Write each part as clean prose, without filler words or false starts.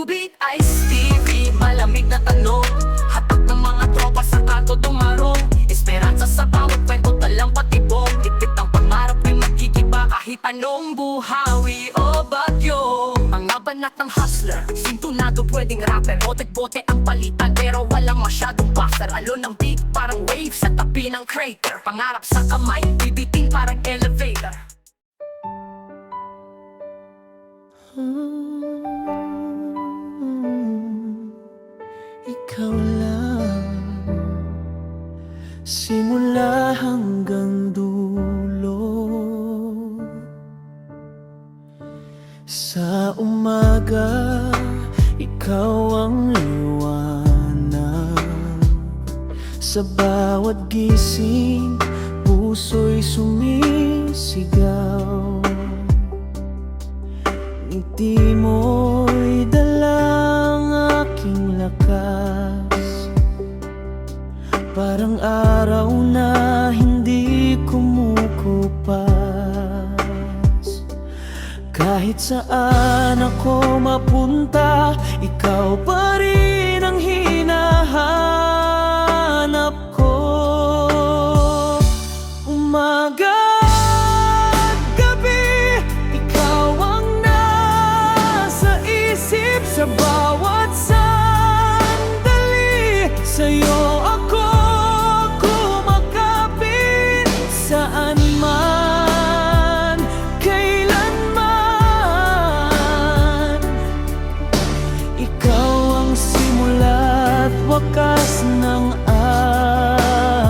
Tubig, Ice TV, malamig na tanong. Hatak ng mga tropa sa kanto dumarong. Esperanza sa bawat kwento, talang patibong. Tipit ng pangarap ay magkikiba kahit anong buhawi o bagyo. Mga banat ng hustler, sintunado pwedeng rapper. Bote-bote ang palitan pero walang masyadong buster. Alon ng beat parang wave sa tabi ng crater. Pangarap sa kamay, bibitin parang elevator. Ikaw lang, simula hanggang dulo. Sa umaga, ikaw ang liwanag. Sa bawat gising, puso'y sumisigaw. Ngiti mo'y dalang aking lakas, parang araw na hindi kumukupas. Kahit saan ako mapunta, ikaw pa rin ang hinahanap ko. Umaga at gabi, ikaw ang nasa isip. Sa bawat sandali, sa'yo ako kumakapit. Saan man, kailanman, ikaw ang simula at wakas ng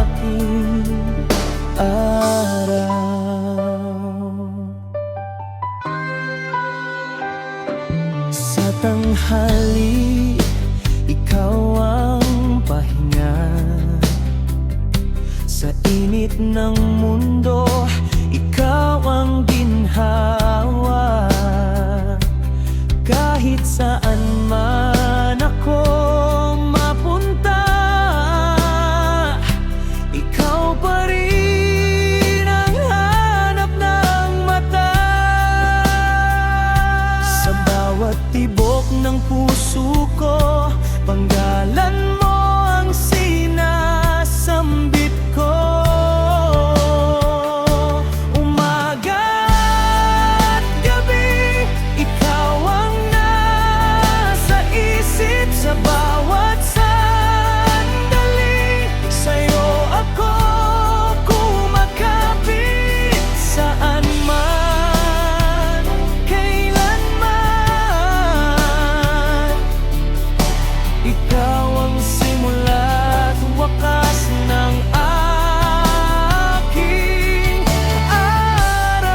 aking araw. Sa tanghali, ikaw ang pahinga. Sa init ng mundo, ikaw ang ginhawa. Kahit saan man ako mapunta, ikaw pa rin ang hanap ng mata. Sa bawat tibok ng puso ko, panggalan mo ang sinasambit ko. Umaga at gabi, ikaw ang nasa isip. Sa bawat sandali, sa'yo ako kumakapit. Saan man, kailanman, ikaw ang simula at wakas ng aking araw.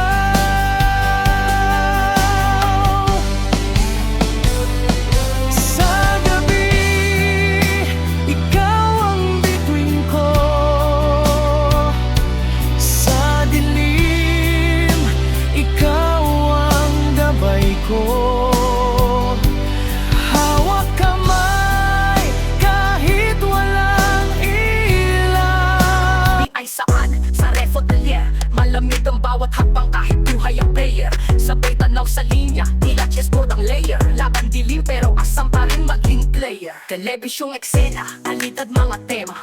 Sa gabi, ikaw ang bituin ko. Sa dilim, ikaw ang gabay ko. Hawak kamay kahit walang ilaw. Di ay saan, sa ref o talyer, malamig ang bawat hakbang kahit buhay ang player. Sabay tanaw sa linya, tila chessboard ang layer. Laban dilim pero asam pa rin maging player. Telebisyong eksena, alitad mga tema,